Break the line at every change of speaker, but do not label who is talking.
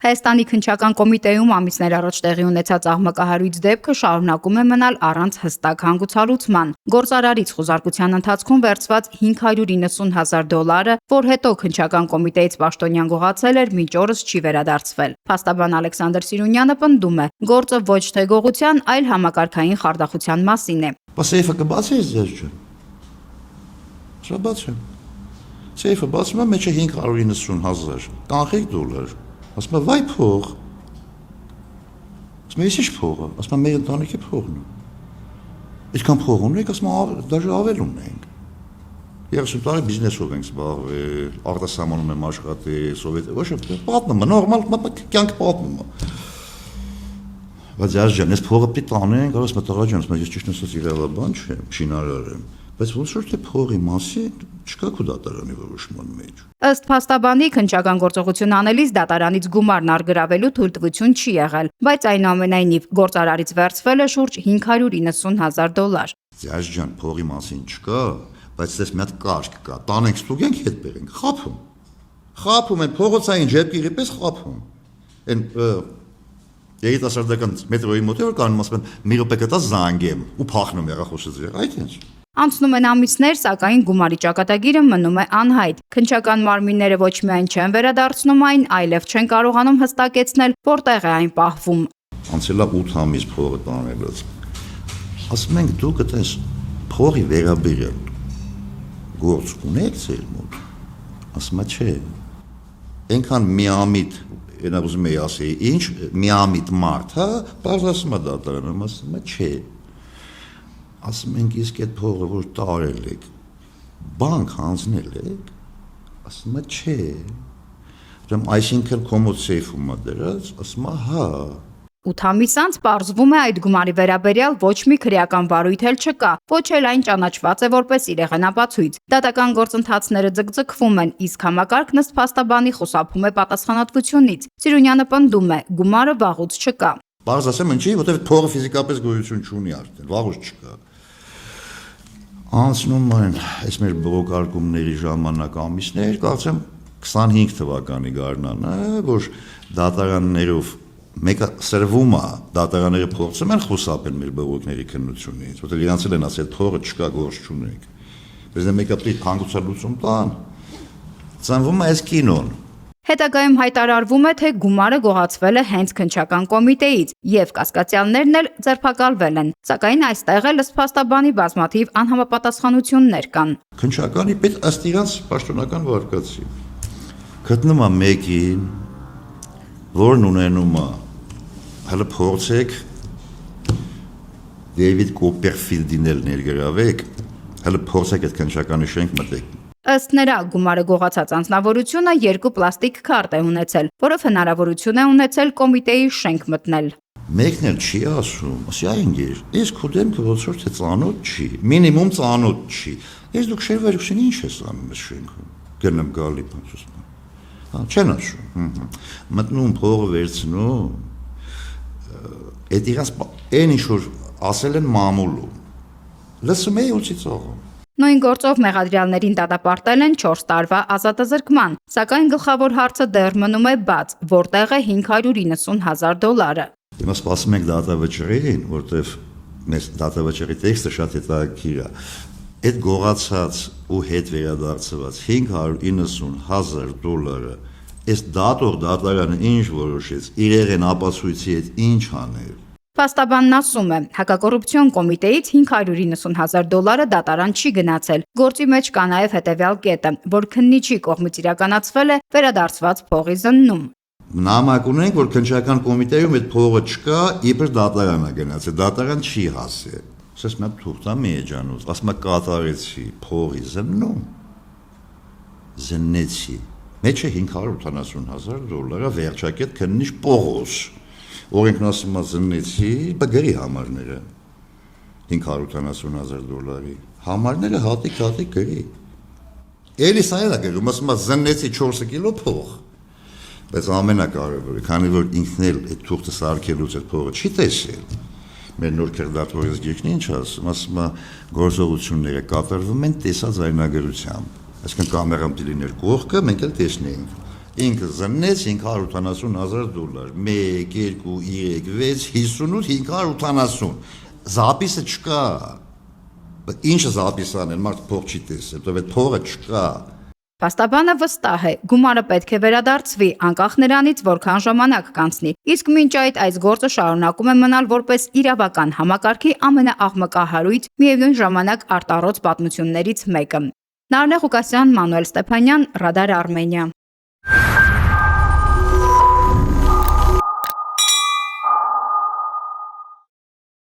Հայաստանի քննչական կոմիտեում ամիսներ առաջ տեղի ունեցած աղմկահարույց դեպքը շարունակում է մնալ առանց հստակ հանգուցալուծման։ Գործարարից խուզարկության ընթացքում վերցված $590,000, որ հետո քննչական կոմիտեից պաշտոնյան գողացել էր, մինչ օրս չի վերադարձվել։ Փաստաբան Ալեքսանդր Սիրունյանը պնդում է, գործը ոչ թե գողության, այլ համակարգային խարդախության մասին է։
Սեյֆը կբացես ձեզ ջան։ Շաբաթ։ Սեյֆը բացում է մեջը $590,000, $1000։ Ասում է վայ փող։ Ասում է ի՞նչ փողը։ Ասում է մեր ընտանիքի փողն է։ Ինչքան փող ունենք, ասում է դաժե ավել ունենք։ 30 տարի բիզնեսով ենք զբաղվել, արտասահմանում եմ աշխատել, սովետ, ոչ պատմում է, նորմալ կյանք պատմում է։ Բայց ջան, ես փողը պիտի տանենք, ասում է տղա ջան, ասում է ես ճիշտ ասած իրավաբան չեմ, շինարար եմ։ Բայց ոնց որ թե փողի մասին չկա քո դատարանի որոշման մեջ։
Ըստ փաստաբանի քննչական գործողություն անելիս դատարանից գումարն արգրավելու թույլտվություն չի եղել, բայց այնուամենայնիվ գործարարից վերցվել է շուրջ $590,000։
Ձյազ ջան, փողի մասին չկա, բայց դες մի հատ կարգ կա, տանենք ստուգենք հետ բերենք, խափում են փողոցային ջեպկիրի պես խափում։ Այն երիտասարդական մետրոյի մոտ որ կանում ասում են մի րոպե կտա զանգեմ ու փախնում հեռախոսը ձեր, այդ ինչ։
Անցնում են ամիսներ, սակայն գումարի ճակատագիրը մնում է անհայտ։ Քննչական մարմինները ոչ միայն չեն վերադարձնում այն, այլև չեն կարողանում հստակեցնել, որտեղ է այն պահվում։
Անցել է 8 ամիս փողը տանելուց։ Ասում ենք դու կտես փողի վերաբերյալ գործ ունեք ձեր մոտ։ Ասում է չէ։ Այնքան միամիտ, նա ուզում էի ասեի, ինչ միամիտ մարդ, հա, բարձ ասում է դատարանում, ասում է չէ։ Ասում ենք իսկ այդ փողը որ տարել եք, բանկ հանձնել եք, ասում է չէ։ Դեմ այսինքն կոմոդ սեյֆում է դրած, ասում է հա։
8 ամիս անց պարզվում է այդ գումարի վերաբերյալ ոչ մի քրեական վարույթ էլ չկա, ոչ էլ այն ճանաչված է որպես իրեղենապացույց։ Դատական գործընթացները ձգձգվում են, իսկ համակարգն ըստ փաստաբանի խուսափում է պատասխանատվությունից։ Սիրունյանը պնդում է, գումարը վաղուց չկա։
Բարձ ասեմ ինչի, որտեղ փողը ֆիզիկապես գոյություն չունի արդեն, վաղուց չկա։ Անցնում են այս մեր բողոքարկումների ժամանակ ամիսներ, կարծեմ 25 թվականի գարնանը, որ դատարաններով մեկը սրվում է, դատարանները փորձում են խուսափել մեր բողոքների քննությունից, որտեղ իրանց են ասել փողը չկա, գործ չունենք։ Բայց մեկը պիտի հանգուցալուծում տան, ծնվում է այս կինոն։
Հետագայում հայտարարվում է, թե գումարը գողացվել է հենց քննչական կոմիտեից եւ կասկածյալներն էլ ձերբակալվել են, սակայն այստեղ էլ ըստ փաստաբանի բազմաթիվ անհամապատասխանություններ կան։
Քննչականի պետ ըստ իրանց պաշտոնական վարկածի գտնում է մեկին, որն ունենում է, հələ փորձեք Դեյվիդ Կոպերֆիլդին էլ ներգրավեք, հələ փորձեք այդ քննչականի շենք մտեք։
Ըստ նրա, գումարը գողացած անձնավորությունը 2 պլաստիկ քարտ է ունեցել, որով հնարավորություն է ունեցել կոմիտեի շենք մտնել։
Մեկն էլ չի ասում, ասի այնգեր, ես քո դեմքը ոնց որ թե ծանոթ չի, մինիմում ծանոթ չի։ Ես դուք շերվերուսին ինչ ես անում այս շենքում։ Գնամ գալի բացում։ Հա, չեն ասում։ Մտնում փողը վերցնում։ Այդ իրանց այն ինչ որ ասել են մամուլում։ Լսում էի ուծի ծողում։
Նույն գործով մեղադրյալներին դատապարտել են 4 տարվա ազատազրկման, սակայն գլխավոր հարցը դեռ մնում է բաց, որտեղ է $590,000։
Հիմա սպասում ենք դատավճռին, որտեղ մեզ դատավճռի տեքստը շատ հետաքրքիր է։ Այդ գողացած ու հետ վերադարձված $590,000, այս դատարանը ինչ որոշեց, իրեղեն ապացույցի հետ ինչ անել։
Փաստաբանն ասում է, հակակոռուպցիոն կոմիտեից $590,000 դատարան չի գնացել։ Գործի մեջ կա նաև հետևյալ կետը, որ քննիչի կողմից իրականացվել է վերադարձված փողի զննում։
Նամակ ունենք, որ քննչական կոմիտեում այդ փողը չկա, իբր դատարան է գնացել, դատարան չի հասել։ Ասես նա թուղթա մի էջանոց, ասում է կատարեցի փողի զննում, զննեցի։ Մեջը $580,000 վերջակետ քննիչ Պողոս։ Օրենքն ասում է զննեցի, բգերի համարները $580,000 համարները հատիկ գրի։ Էլի սա էլ է գրում, ասում է զննեցի 4 կիլո փող։ Բայց ամենակարևորը, քանի որ ինքն էլ այդ թուղթը սարքելուց այդ փողը չի տեսել, մեր նոր քրդատորից գիրքն ինչ ասում է գործողությունները կատարվում են տեսած այնագրությամբ։ Այսինքն կամերան դիլիներ կողքը մենք էլ տեսնեինք։ ինքը զննեց $580,000, 1, 2, 3, 6, 58, 580, զապիսը չկա, ինչը զապիսան են, մարդ փող չի տեսել, դով այդ փողը չկա,
Փաստաբանը վստահ է, գումարը պետք է վերադարձվի, անկախ նրանից, որքան ժամանակ կանցնի։ Իսկ մինչ այդ այս գործը շարունակում է մնալ որպես իրավական համակարգի ամենաաղմկահարույց, միևնույն ժամանակ արտառոց պատմություններից մեկը։ Նարնե Ղուկասյան, Մանուել Ստեփանյան, Ռադար Արմենիա։